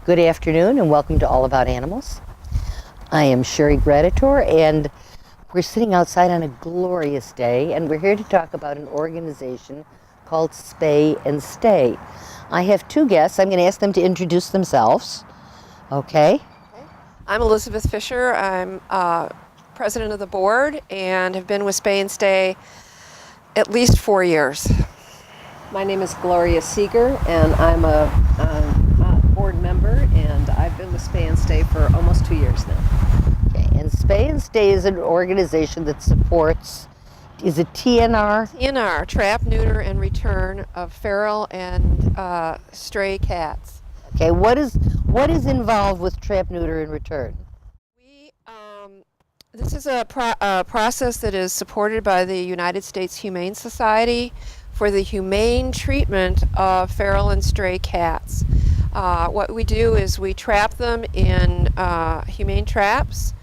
Good afternoon and welcome to All About Animals. I am Sherry Graditor and we're sitting outside on a glorious day and we're here to talk about an organization called Spay and Stay. I have two guests. I'm going to ask them to introduce themselves. Okay. I'm Elizabeth Fischer. I'm president of the board and have been with Spay and Stay at least 4 years. My name is Gloria Seger, and I'm a board member, and I've been with Spay and Stay for almost 2 years now. Okay, and Spay and Stay is an organization that supports, is it TNR? TNR, Trap, Neuter, and Return of feral and stray cats. Okay, what is involved with Trap, Neuter, and Return? This is a process that is supported by the United States Humane Society for the humane treatment of feral and stray cats. What we do is we trap them in humane traps.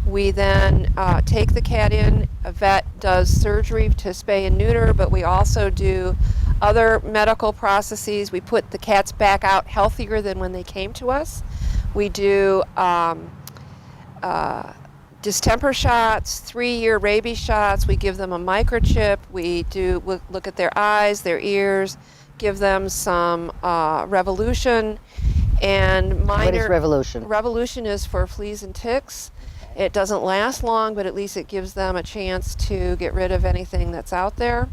We then take the cat in. A vet does surgery to spay and neuter, but we also do other medical processes. We put the cats back out healthier than when they came to us. We do distemper shots, 3-year rabies shots. We give them a microchip. We look at their eyes, their ears, give them some revolution and minor. What is revolution? Revolution is for fleas and ticks. It doesn't last long, but at least it gives them a chance to get rid of anything that's out there.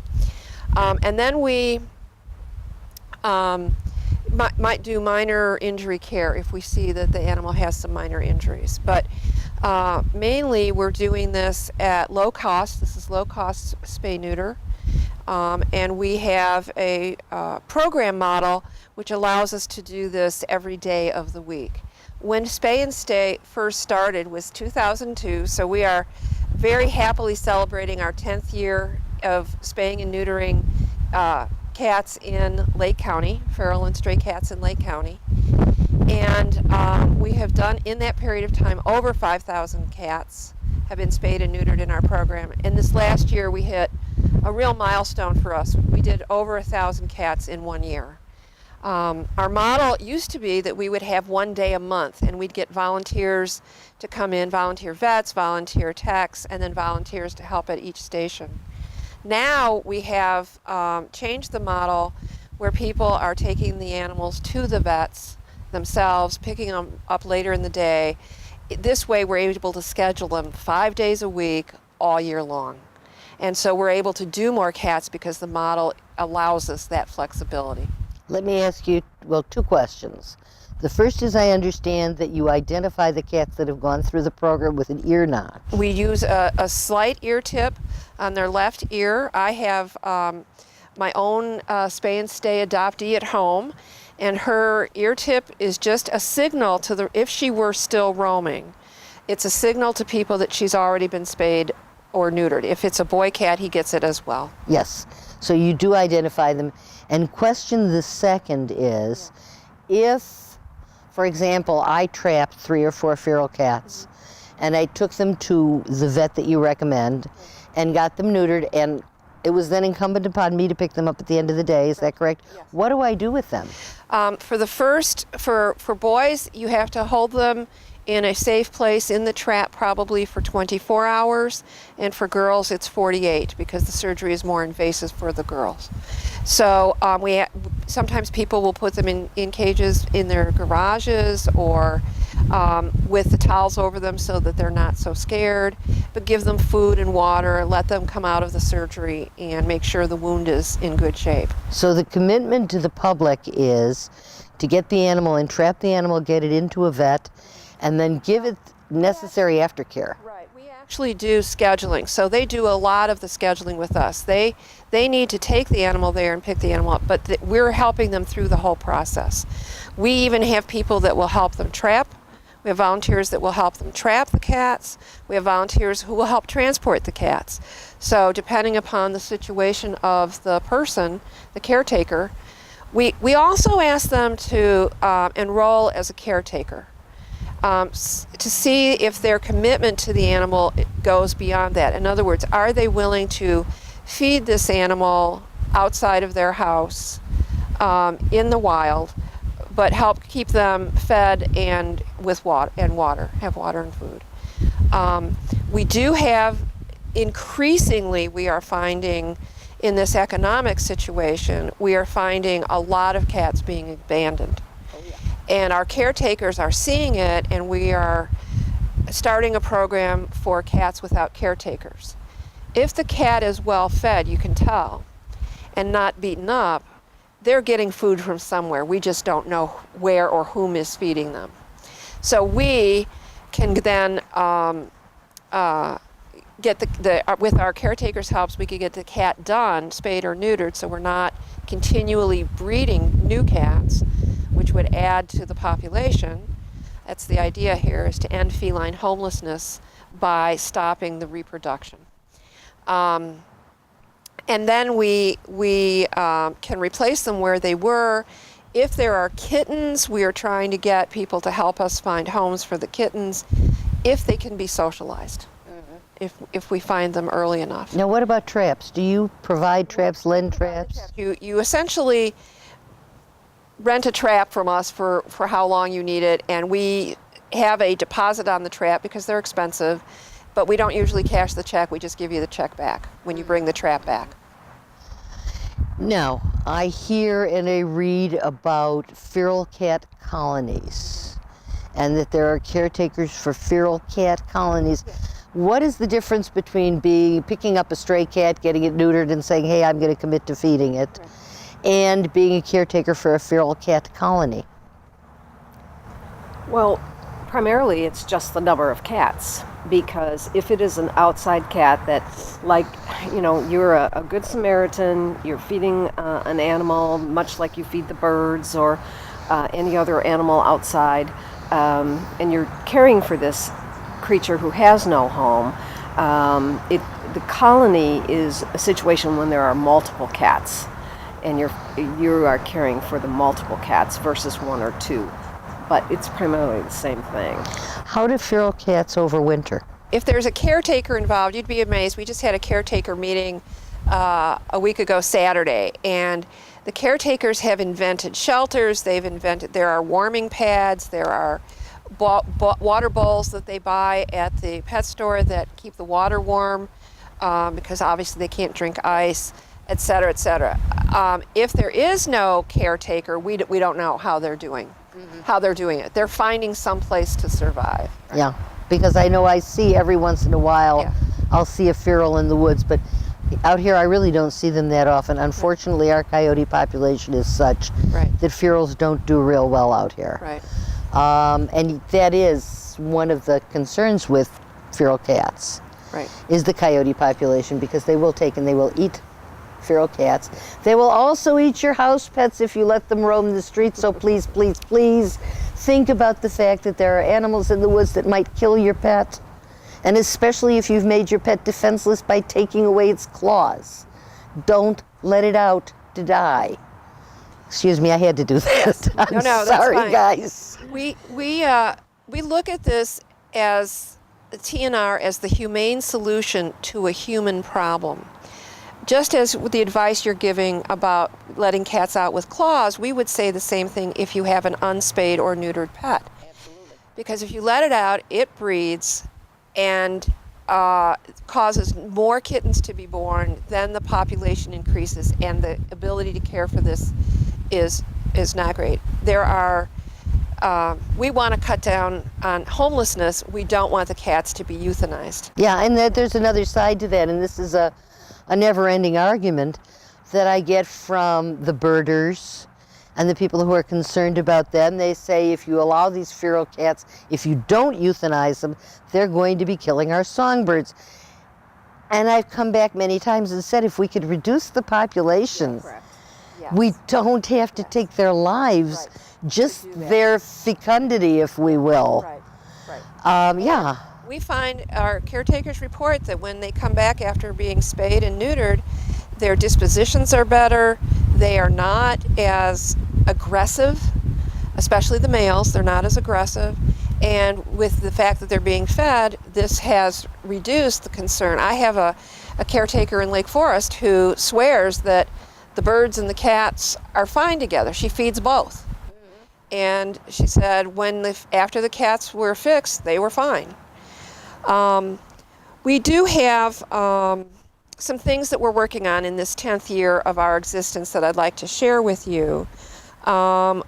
And then we might do minor injury care if we see that the animal has some minor injuries. But mainly we're doing this at low cost. This is low cost spay neuter. And we have a program model which allows us to do this every day of the week. When Spay and Stay first started was 2002, so we are very happily celebrating our 10th year of spaying and neutering cats in Lake County, feral and stray cats in Lake County. And we have done, in that period of time, over 5,000 cats have been spayed and neutered in our program. And this last year we hit a real milestone for us. We did over 1,000 cats in 1 year. Our model used to be that we would have 1 day a month and we'd get volunteers to come in, volunteer vets, volunteer techs, and then volunteers to help at each station. Now we have changed the model where people are taking the animals to the vets themselves, picking them up later in the day. This way we're able to schedule them 5 days a week all year long. And so we're able to do more cats because the model allows us that flexibility. Let me ask you, well, two questions. The first is, I understand that you identify the cats that have gone through the program with an ear knot. We use a slight ear tip on their left ear. I have my own Spay and Stay adoptee at home, and her ear tip is just a signal to if she were still roaming, it's a signal to people that she's already been spayed or neutered. If it's a boy cat, he gets it as well. Yes, so you do identify them. And question the second is, if, for example, I trapped 3 or 4 feral cats and I took them to the vet that you recommend and got them neutered, and it was then incumbent upon me to pick them up at the end of the day, is that correct? Yes. What do I do with them? For boys, you have to hold them in a safe place in the trap probably for 24 hours, and for girls it's 48 because the surgery is more invasive for the girls. So sometimes people will put them in cages in their garages or with the towels over them so that they're not so scared, but give them food and water, let them come out of the surgery and make sure the wound is in good shape. So the commitment to the public is to get the animal and trap the animal, get it into a vet, and then give it necessary aftercare. Right. We actually do scheduling. So they do a lot of the scheduling with us. They need to take the animal there and pick the animal up, but we're helping them through the whole process. We even have people that will help them trap. We have volunteers that will help them trap the cats. We have volunteers who will help transport the cats. So depending upon the situation of the person, the caretaker, we also ask them to enroll as a caretaker. To see if their commitment to the animal goes beyond that. In other words, are they willing to feed this animal outside of their house in the wild but help keep them fed and with water, have water and food. We do have, increasingly, we are finding in this economic situation, we are finding a lot of cats being abandoned. And our caretakers are seeing it, and we are starting a program for cats without caretakers. If the cat is well fed, you can tell, and not beaten up, they're getting food from somewhere. We just don't know where or whom is feeding them. So we can then get with our caretakers' helps, we could get the cat done, spayed or neutered, so we're not continually breeding new cats, which would add to the population. That's the idea here, is to end feline homelessness by stopping the reproduction. And then we can replace them where they were. If there are kittens, we are trying to get people to help us find homes for the kittens if they can be socialized, if we find them early enough. Now, what about traps? Do you provide traps, lend traps? You essentially rent a trap from us for how long you need it, and we have a deposit on the trap because they're expensive, but we don't usually cash the check. We just give you the check back when you bring the trap back. Now, I hear and I read about feral cat colonies, and that there are caretakers for feral cat colonies. What is the difference between picking up a stray cat, getting it neutered, and saying, hey, I'm going to commit to feeding it, and being a caretaker for a feral cat colony? Well, primarily it's just the number of cats, because if it is an outside cat that, like, you're a good Samaritan, you're feeding an animal much like you feed the birds or any other animal outside, and you're caring for this creature who has no home, the colony is a situation when there are multiple cats, and you are caring for the multiple cats versus one or two. But it's primarily the same thing. How do feral cats overwinter? If there's a caretaker involved, you'd be amazed. We just had a caretaker meeting a week ago Saturday, and the caretakers have invented shelters. There are warming pads, there are water bowls that they buy at the pet store that keep the water warm, because obviously they can't drink ice, et cetera, et cetera. If there is no caretaker, we don't know how they're doing. How they're doing it. They're finding some place to survive. Yeah, because I know I see every once in a while, I'll see a feral in the woods, but out here I really don't see them that often. Unfortunately, our coyote population is such that ferals don't do real well out here. Right. And that is one of the concerns with feral cats, is the coyote population, because they will take and they will eat feral cats. They will also eat your house pets if you let them roam the streets, so please, please, please think about the fact that there are animals in the woods that might kill your pet, and especially if you've made your pet defenseless by taking away its claws. Don't let it out to die. Excuse me, I had to do that. I'm sorry, that's fine. Guys. We look at this as the TNR as the humane solution to a human problem. Just as with the advice you're giving about letting cats out with claws, we would say the same thing if you have an unspayed or neutered pet. Absolutely. Because if you let it out, it breeds and causes more kittens to be born, then the population increases, and the ability to care for this is not great. We want to cut down on homelessness. We don't want the cats to be euthanized. Yeah, and there's another side to that, and this is a never-ending argument that I get from the birders and the people who are concerned about them. They say if you allow these feral cats, if you don't euthanize them, they're going to be killing our songbirds. And I've come back many times and said if we could reduce the population, we don't have to take their lives, just their fecundity, if we will. We find our caretakers report that when they come back after being spayed and neutered, their dispositions are better. They are not as aggressive, especially the males. They're not as aggressive. And with the fact that they're being fed, this has reduced the concern. I have a caretaker in Lake Forest who swears that the birds and the cats are fine together. She feeds both. And she said after the cats were fixed, they were fine. We do have some things that we're working on in this 10th year of our existence that I'd like to share with you.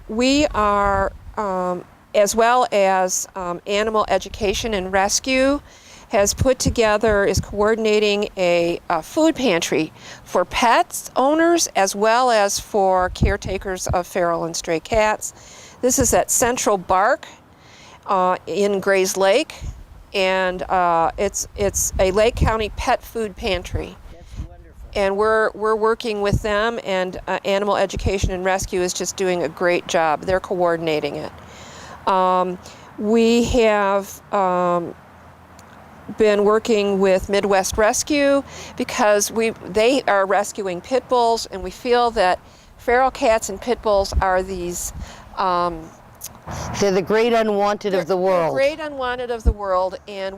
We are, as well as Animal Education and Rescue, is coordinating a food pantry for pets owners as well as for caretakers of feral and stray cats. This is at Central Bark in Grayslake, and it's a Lake County pet food pantry. That's wonderful. And we're working with them, and Animal Education and Rescue is just doing a great job. They're coordinating it. We have been working with Midwest Rescue because they are rescuing pit bulls, and we feel that feral cats and pit bulls are these they're the great unwanted of the world. Great unwanted of the world, and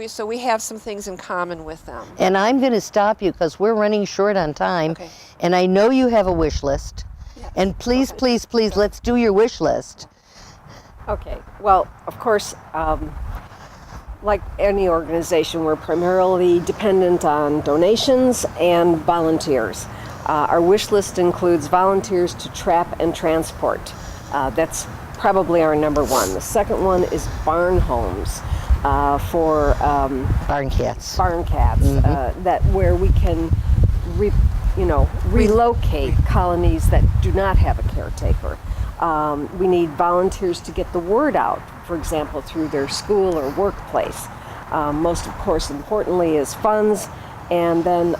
so we have some things in common with them. And I'm going to stop you because we're running short on time. Okay. And I know you have a wish list. Yes. And please, please, please, let's do your wish list. Okay, well, of course, like any organization, we're primarily dependent on donations and volunteers. Our wish list includes volunteers to trap and transport. That's probably our number one. The second one is barn homes for Barn cats. That where we can relocate colonies that do not have a caretaker. We need volunteers to get the word out, for example, through their school or workplace. Most, of course, importantly is funds, and then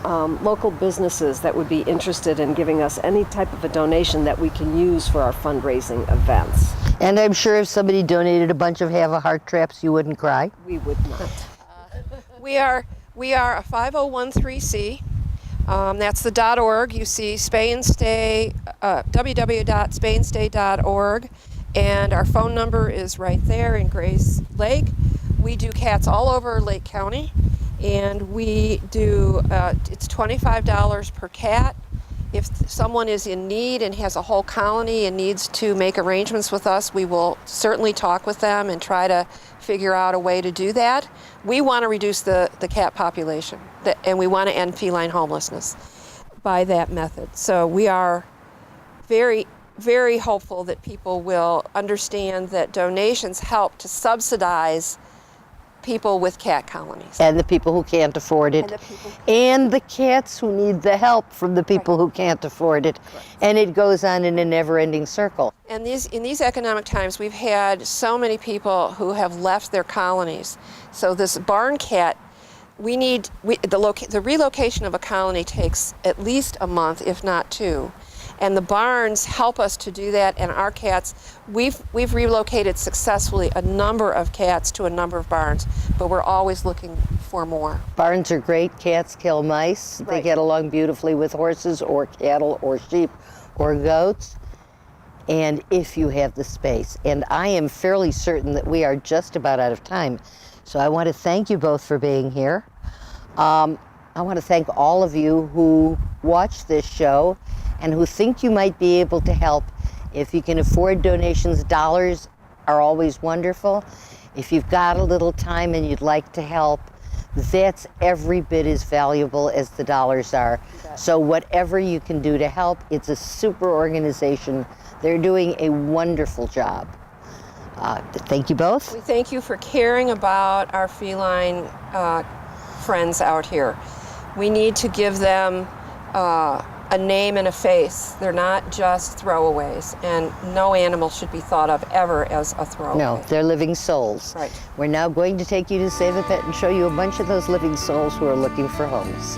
local businesses that would be interested in giving us any type of a donation that we can use for our fundraising events. And I'm sure if somebody donated a bunch of have-a-heart traps, you wouldn't cry. We would not. We are a 5013C. That's the .org. You see Spay and Stay, www.spayandstay.org, and our phone number is right there in Grayslake. We do cats all over Lake County, and we do, it's $25 per cat. If someone is in need and has a whole colony and needs to make arrangements with us, we will certainly talk with them and try to figure out a way to do that. We want to reduce the cat population, and we want to end feline homelessness by that method. So we are very, very hopeful that people will understand that donations help to subsidize people with cat colonies. And the people who can't afford it. And the cats who need the help from the people who can't afford it. And it goes on in a never-ending circle. And in these economic times, we've had so many people who have left their colonies. So this barn cat, the relocation of a colony takes at least a month, if not two. And the barns help us to do that, and our cats, we've relocated successfully a number of cats to a number of barns, but we're always looking for more. Barns are great. Cats kill mice. They get along beautifully with horses or cattle or sheep or goats. And if you have the space. And I am fairly certain that we are just about out of time. So I want to thank you both for being here. I want to thank all of you who watch this show and who think you might be able to help. If you can afford donations, dollars are always wonderful. If you've got a little time and you'd like to help, that's every bit as valuable as the dollars are. So whatever you can do to help, it's a super organization. They're doing a wonderful job. Thank you both. We thank you for caring about our feline friends out here. We need to give them a name and a face. They're not just throwaways, and no animal should be thought of ever as a throwaway. No, they're living souls. Right. We're now going to take you to Save a Pet and show you a bunch of those living souls who are looking for homes.